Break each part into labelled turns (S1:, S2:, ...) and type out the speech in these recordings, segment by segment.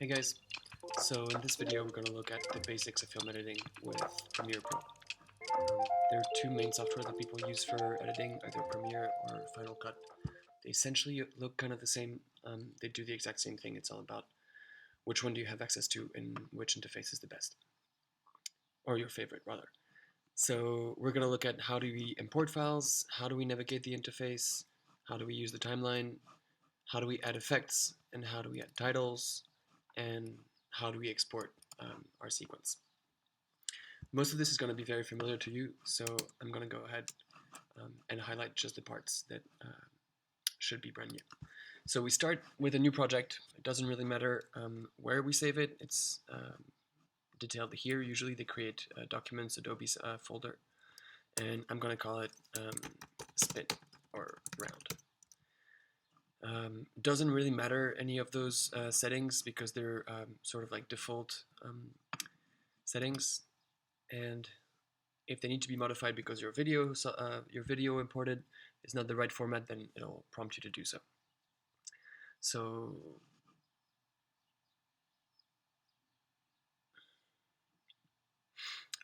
S1: Hey guys, so in this video we're going to look at the basics of film editing with Premiere Pro. There are two main software that people use for editing, either Premiere or Final Cut. They essentially look kind of the same, they do the exact same thing. It's all about which one do you have access to and which interface is the best, or your favorite rather. So we're going to look at how do we import files, how do we navigate the interface, how do we use the timeline, how do we add effects, and how do we add titles, and how do we export our sequence. Most of this is going to be very familiar to you, so I'm going to go ahead and highlight just the parts that should be brand new. So we start with a new project. It doesn't really matter where we save it. It's detailed here. Usually they create documents, Adobe's folder, and I'm going to call it spin or round. Doesn't really matter any of those settings because they're sort of like default settings, and if they need to be modified because your video imported is not the right format, then it'll prompt you to do so. So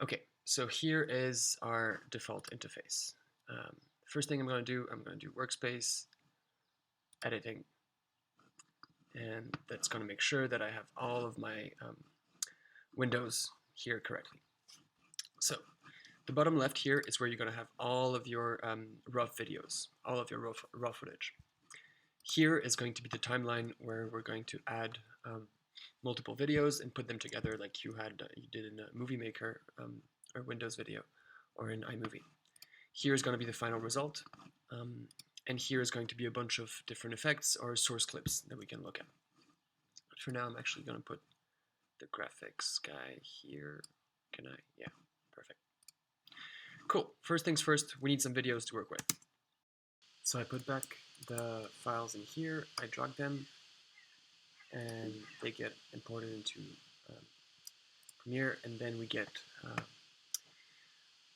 S1: okay, so here is our default interface. First thing I'm going to do workspace, editing, and that's going to make sure that I have all of my windows here correctly. So the bottom left here is where you're going to have all of your raw videos, all of your raw footage. Here is going to be the timeline where we're going to add multiple videos and put them together like you did in a Movie Maker or Windows Video or in iMovie. Here is going to be the final result, and here is going to be a bunch of different effects or source clips that we can look at. But for now, I'm actually going to put the graphics guy here. Can I? Yeah, perfect. Cool. First things first, we need some videos to work with. So I put back the files in here, I drag them, and they get imported into Premiere, and then we get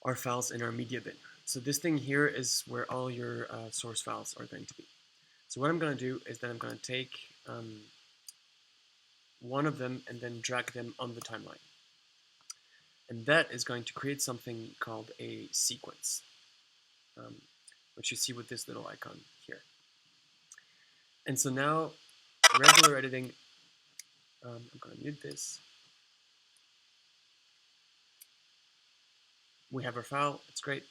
S1: our files in our media bin. So this thing here is where all your source files are going to be. So what I'm going to do is that I'm going to take one of them and then drag them on the timeline. And that is going to create something called a sequence, which you see with this little icon here. And so now, regular editing, I'm going to mute this. We have our file, it's great.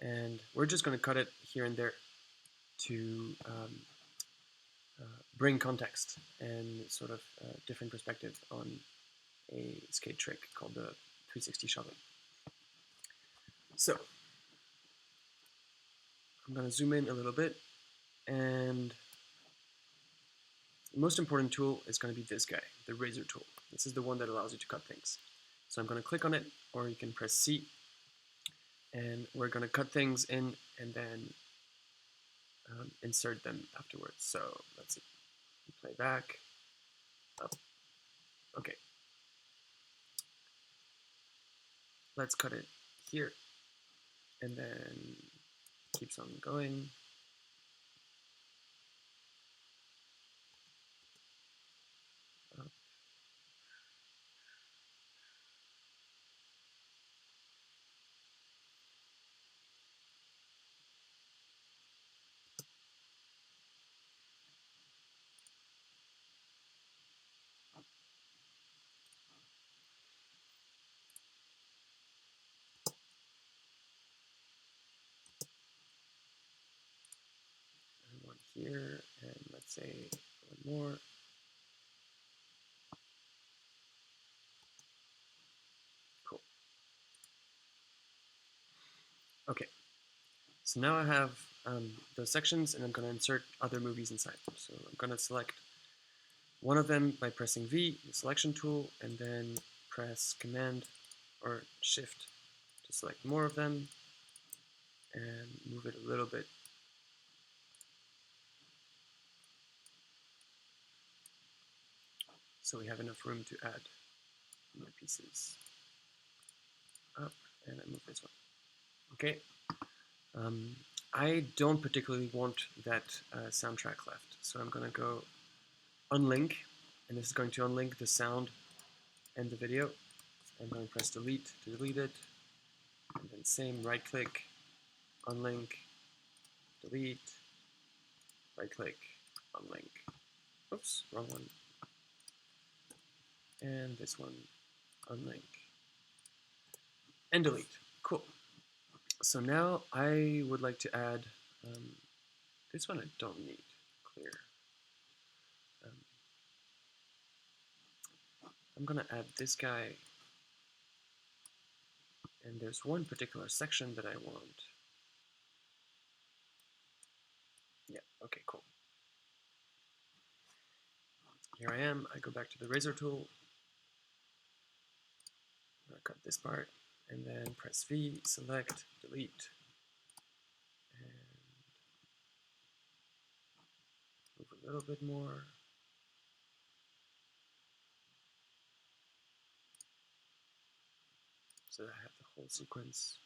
S1: And we're just going to cut it here and there to bring context and sort of different perspective on a skate trick called the 360 shuttling. So I'm going to zoom in a little bit, and the most important tool is going to be this guy, the razor tool. This is the one that allows you to cut things. So I'm going to click on it, or you can press C, and we're going to cut things in and then insert them afterwards. So let's see, play back, up, okay. Let's cut it here, and then keeps on going. Up. And one here, and let's say one more. Cool. Okay, so now I have those sections, and I'm going to insert other movies inside. So I'm going to select one of them by pressing V, the selection tool, and then press Command or Shift to select more of them, and move it a little bit. So we have enough room to add more pieces. Up, and I move this one. Okay. I don't particularly want that soundtrack left, so I'm going to go unlink, and this is going to unlink the sound and the video. I'm going to press delete to delete it, and then same right click, unlink, delete, right click, unlink. Oops, wrong one. And this one, unlink, and delete. Cool. So now I would like to add, this one I don't need, clear. I'm gonna add this guy, and there's one particular section that I want. Yeah, okay, cool. Here I am, I go back to the razor tool, I'm gonna cut this part, and then press V, select, delete, and move a little bit more. So that I have the whole sequence.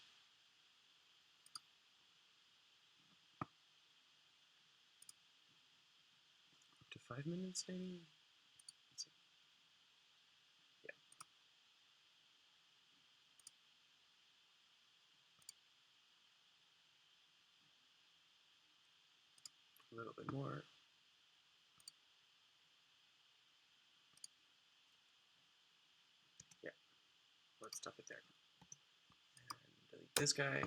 S1: Up to 5 minutes, maybe? Let's see. Yeah. A little bit more. Yeah, let's stop it there. And delete this guy.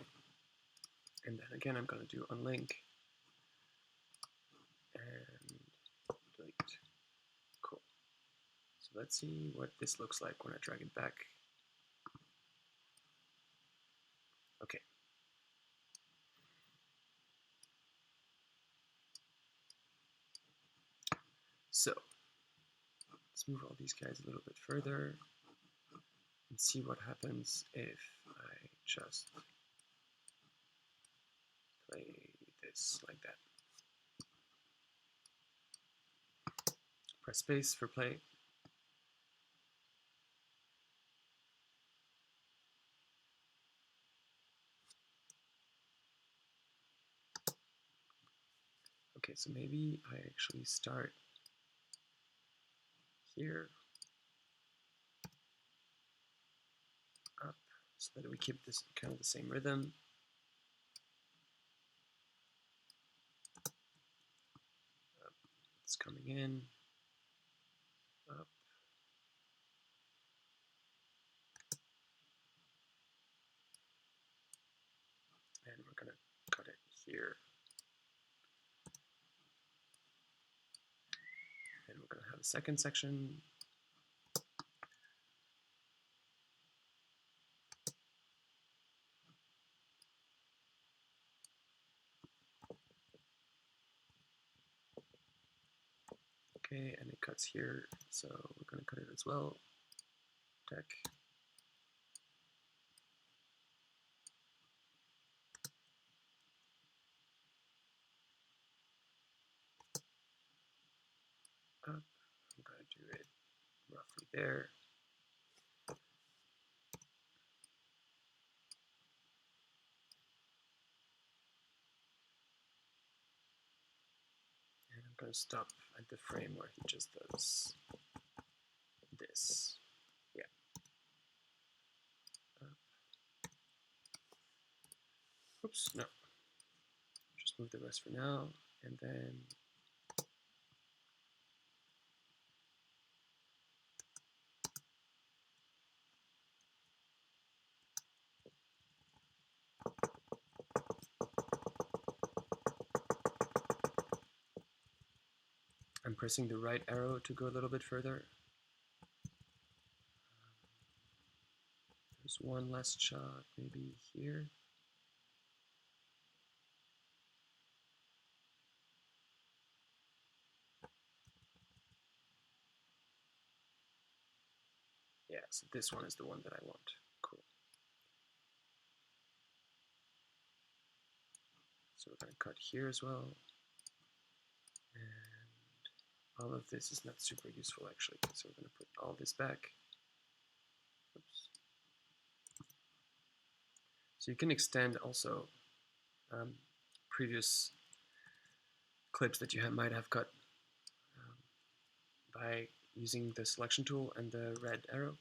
S1: And then again, I'm going to do unlink and delete. Cool. So let's see what this looks like when I drag it back. Okay. So let's move all these guys a little bit further and see what happens if I just play this like that. Press space for play. Okay, so maybe I actually start here, up, so that we keep this kind of the same rhythm. It's coming in, up, and we're gonna cut it here. And we're gonna have a second section. Okay, and it cuts here, so we're gonna cut it as well. Deck. Up. I'm gonna do it roughly there. And I'm gonna stop at the frame where he just does this. Yeah. Oops, no. Just move the rest for now, and then I'm pressing the right arrow to go a little bit further. There's one last shot, maybe here. Yeah, so this one is the one that I want. Cool. So we're going to cut here as well. And all of this is not super useful actually, so we're going to put all this back. Oops. So you can extend also previous clips that you might have cut by using the selection tool and the red arrow.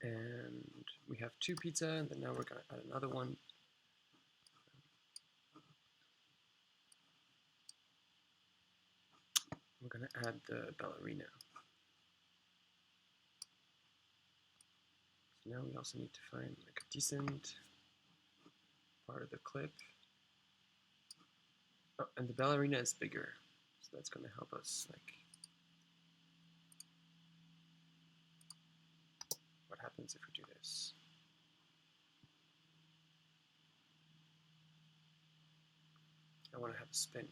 S1: And we have 2 pizza, and then now we're going to add another one. We're going to add the ballerina. So now we also need to find like a decent part of the clip. Oh, and the ballerina is bigger, so that's going to help us. Like, what happens if we do this? I want to have a spin.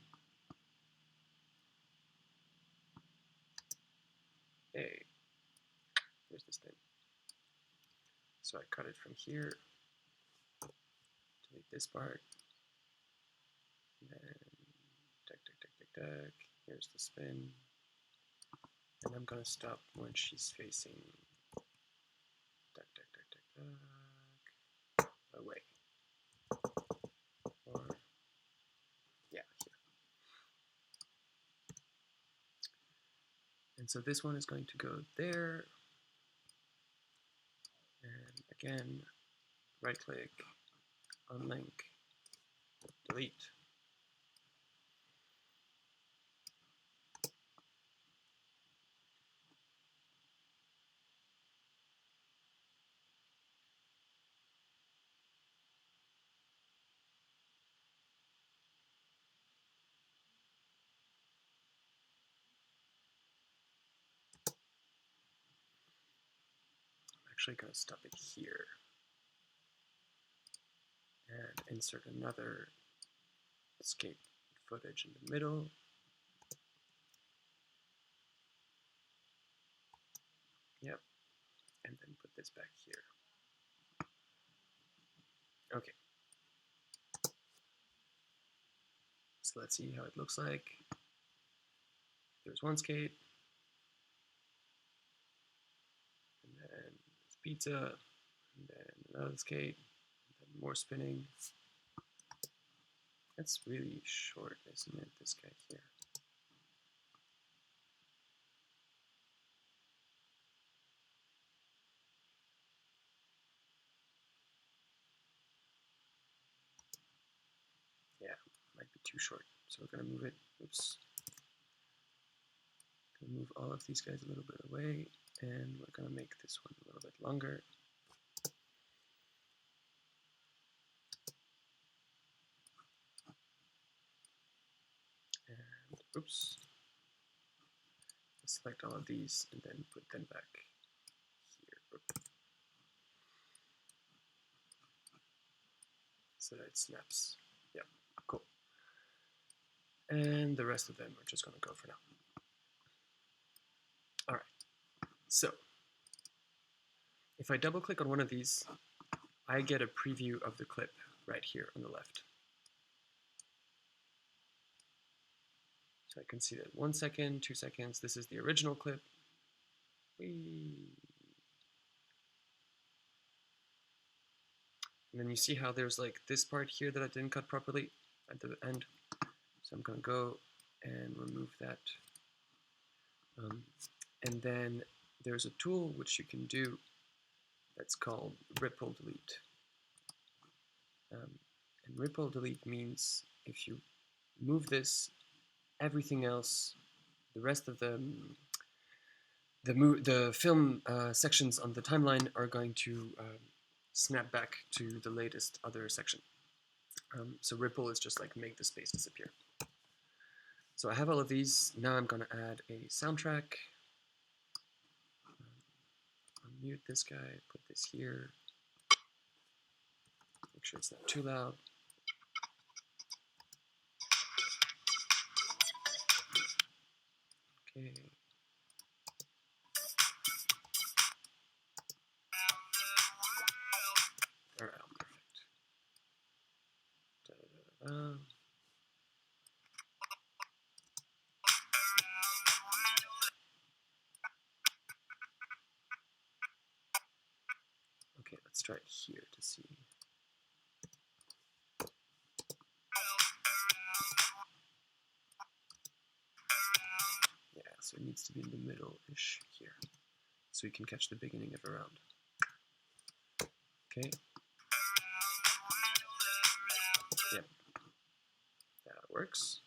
S1: Hey, there's the spin. So I cut it from here, delete this part, and then here's the spin, and I'm gonna stop when she's facing away, or yeah, here. And so this one is going to go there, and again, right click, unlink, delete. I'm actually going to stop it here and insert another escape footage in the middle. Yep, and then put this back here. Okay. So let's see how it looks like. There's one skate, and then there's pizza, and then another skate, and then more spinning. That's really short, isn't it, this guy here? Yeah, might be too short. So we're gonna move it, oops. Gonna move all of these guys a little bit away, and we're gonna make this one a little bit longer. And oops. Select all of these and then put them back here. Oops. So that it snaps. Yeah, cool. And the rest of them are just gonna go for now. All right, so if I double click on one of these, I get a preview of the clip right here on the left. So I can see that 1 second, 2 seconds, this is the original clip. Whee. And then you see how there's like this part here that I didn't cut properly at the end. So I'm gonna go and remove that. And then there's a tool which you can do that's called ripple delete. And ripple delete means if you move this, everything else, the rest of the film sections on the timeline are going to snap back to the latest other section. So ripple is just like make the space disappear. So I have all of these. Now I'm going to add a soundtrack. Unmute this guy, put this here. Make sure it's not too loud. Okay. All right, perfect. Da, da, da, da. Okay, let's try it here to see. so it needs to be in the middle-ish here, so we can catch the beginning of a round. Okay. Yep, that works.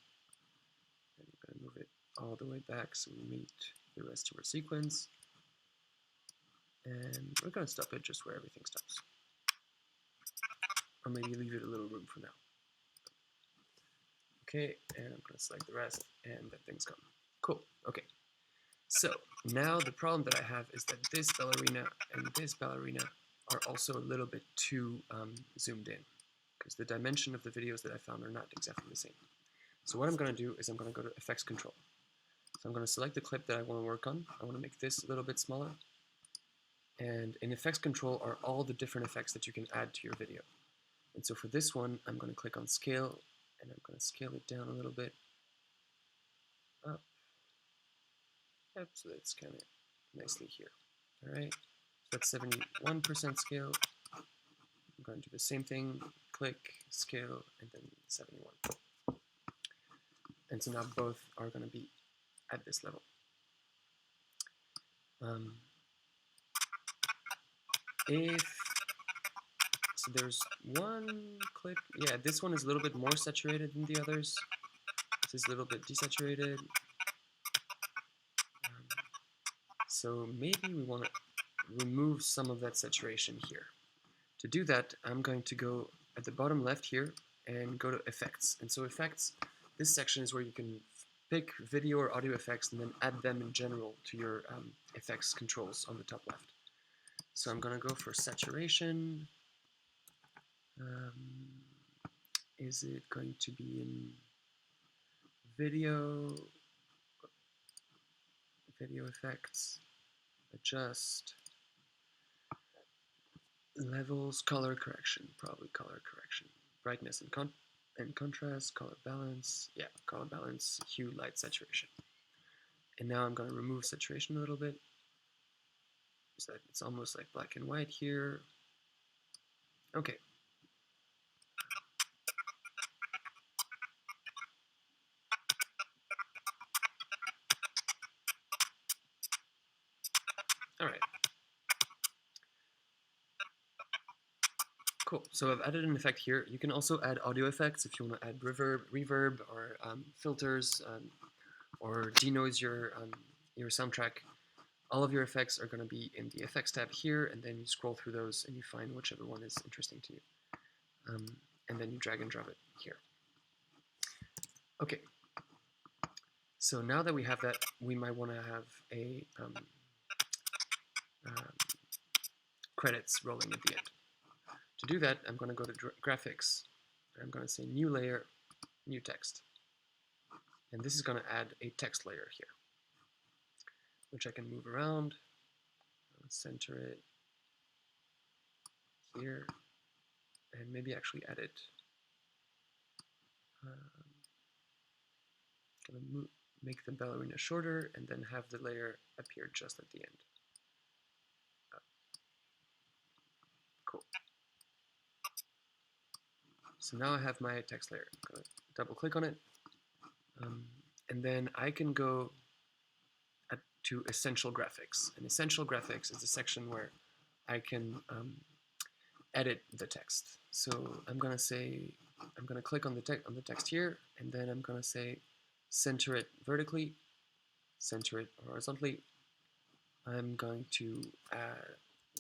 S1: And I'm going to move it all the way back so we meet the rest of our sequence. And we're going to stop it just where everything stops. Or maybe leave it a little room for now. Okay, and I'm going to select the rest, and that thing's gone. Cool, okay. So, now the problem that I have is that this ballerina and this ballerina are also a little bit too zoomed in, because the dimension of the videos that I found are not exactly the same. So what I'm going to do is I'm going to go to Effects Control. So I'm going to select the clip that I want to work on. I want to make this a little bit smaller. And in Effects Control are all the different effects that you can add to your video. And so for this one, I'm going to click on Scale, and I'm going to scale it down a little bit. Up. Yep, so that's kind of nicely here. All right, so that's 71% scale. I'm going to do the same thing, click, scale, and then 71. And so now both are going to be at this level. So there's one clip, yeah, this one is a little bit more saturated than the others. This is a little bit desaturated. So maybe we want to remove some of that saturation here. To do that, I'm going to go at the bottom left here and go to Effects. And so Effects, this section is where you can pick video or audio effects and then add them in general to your effects controls on the top left. So I'm going to go for saturation. Is it going to be in video effects, adjust, levels, color correction, probably color correction, brightness and contrast, color balance, yeah, color balance, hue, light, saturation. And now I'm going to remove saturation a little bit, so that it's almost like black and white here. Okay. All right. Cool. So I've added an effect here. You can also add audio effects if you want to add reverb or filters or denoise your soundtrack. All of your effects are going to be in the Effects tab here, and then you scroll through those and you find whichever one is interesting to you. And then you drag and drop it here. Okay. So now that we have that, we might want to have a credits rolling at the end. To do that, I'm going to go to Graphics, and I'm going to say New Layer, New Text. And this is going to add a text layer here, which I can move around, center it here, and maybe actually add it. Going to make the ballerina shorter, and then have the layer appear just at the end. Cool. So now I have my text layer. I'm going to double click on it, and then I can go to Essential Graphics. And Essential Graphics is a section where I can edit the text. So I'm going to click on the text here, and then I'm going to say center it vertically, center it horizontally. I'm going to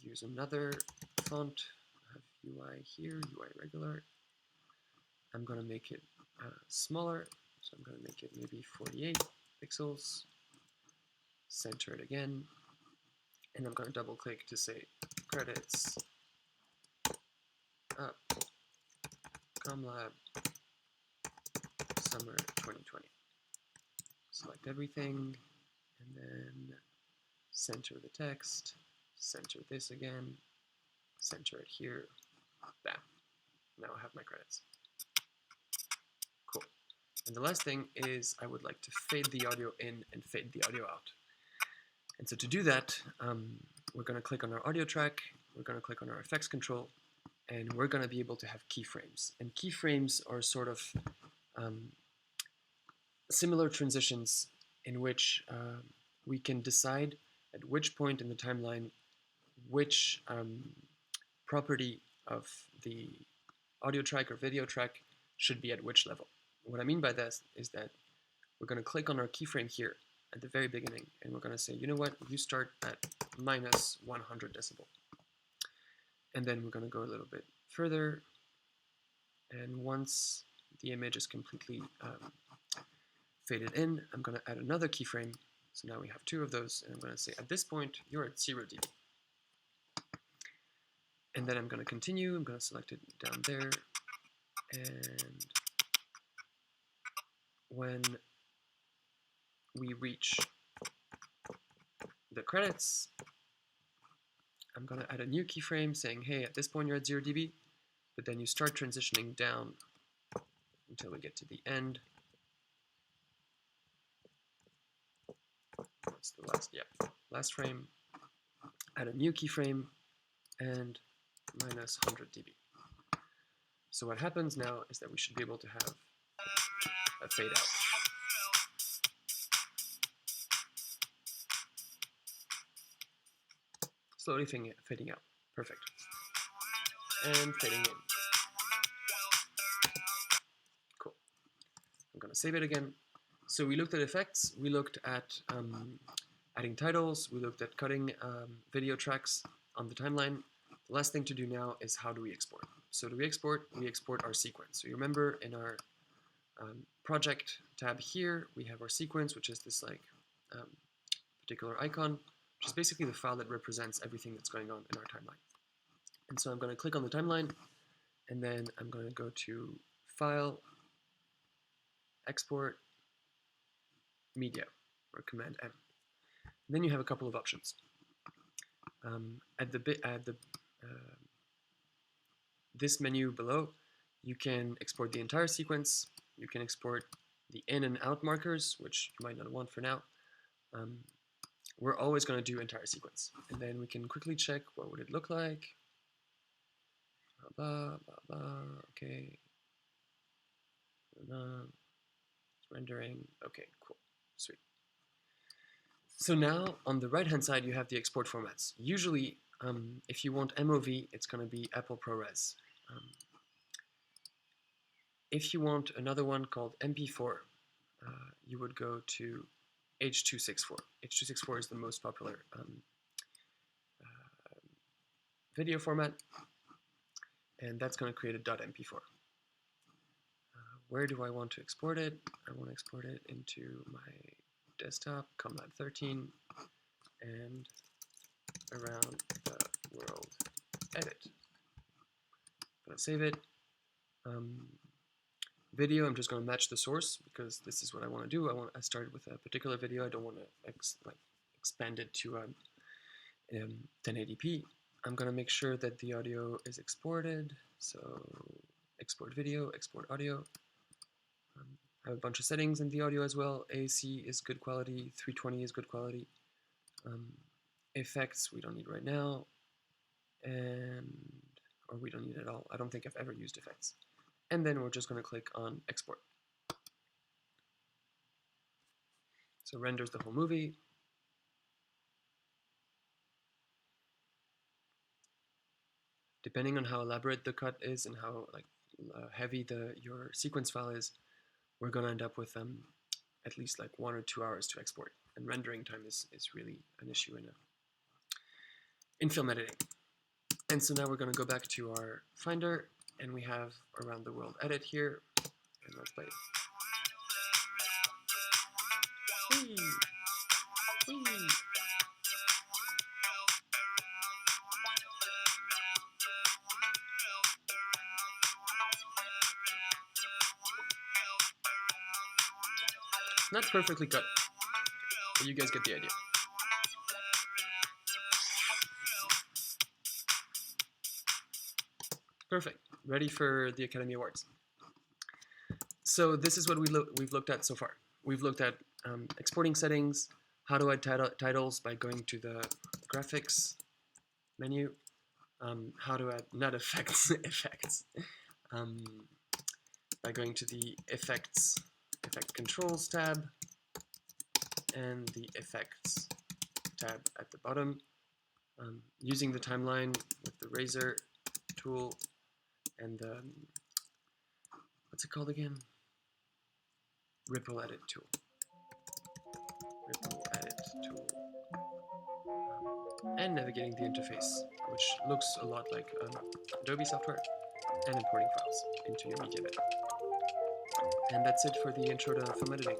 S1: use another font. I have UI here, UI regular. I'm going to make it smaller, so I'm going to make it maybe 48 pixels. Center it again, and I'm going to double click to say credits up commlab summer 2020. Select everything, and then center the text, center this again, center it here, bam. Now I have my credits. Cool. And the last thing is I would like to fade the audio in and fade the audio out. And so to do that, we're going to click on our audio track, we're going to click on our effects control, and we're going to be able to have keyframes. And keyframes are sort of similar transitions in which we can decide at which point in the timeline which property of the audio track or video track should be at which level. What I mean by this is that we're going to click on our keyframe here at the very beginning, and we're going to say, you know what, you start at minus 100 decibel. And then we're going to go a little bit further, and once the image is completely faded in, I'm going to add another keyframe. So now we have two of those, and I'm going to say, at this point, you're at 0 dB. And then I'm going to continue. I'm going to select it down there. And when we reach the credits, I'm going to add a new keyframe saying, hey, at this point you're at 0 dB, but then you start transitioning down until we get to the end. That's the last frame. Add a new keyframe and minus 100 dB. So what happens now is that we should be able to have a fade out. Slowly fading out. Perfect. And fading in. Cool. I'm going to save it again. So we looked at effects, we looked at adding titles, we looked at cutting video tracks on the timeline. The last thing to do now is how do we export? So do we export? We export our sequence. So you remember in our project tab here, we have our sequence, which is this like particular icon, which is basically the file that represents everything that's going on in our timeline. And so I'm going to click on the timeline, and then I'm going to go to File, Export, Media, or Command M. And then you have a couple of options. This menu below, you can export the entire sequence. You can export the in and out markers, which you might not want for now. We're always going to do entire sequence. And then we can quickly check what would it look like. Okay. It's rendering. Okay, cool. Sweet. So now on the right hand side you have the export formats. Usually if you want MOV, it's going to be Apple ProRes. If you want another one called MP4, you would go to H.264. H.264 is the most popular video format, and that's going to create a .mp4. Where do I want to export it? I want to export it into my desktop, commlab 13, and around the world edit. I'm going to save it. Video, I'm just going to match the source because this is what I want to do. I started with a particular video. I don't want to expand it to 1080p. I'm going to make sure that the audio is exported. So export video, export audio. I have a bunch of settings in the audio as well. AAC is good quality, 320 is good quality. Effects we don't need right now, or we don't need at all. I don't think I've ever used effects. And then we're just going to click on export. So renders the whole movie. Depending on how elaborate the cut is and how heavy your sequence file is, we're going to end up with at least like 1 or 2 hours to export. And rendering time is really an issue in film editing. And so now we're going to go back to our Finder, and we have around the world edit here, and let's play it. Whee! Whee! Not perfectly cut, but you guys get the idea. Perfect. Ready for the Academy Awards. So this is what we've looked at so far. We've looked at exporting settings, how to add titles by going to the graphics menu, how to add, not effects, effects, by going to the effect controls tab, and the Effects tab at the bottom. Using the timeline with the razor tool and the, what's it called again? Ripple Edit tool. Ripple Edit tool. And navigating the interface, which looks a lot like Adobe software, and importing files into your media bed. And that's it for the intro to film editing.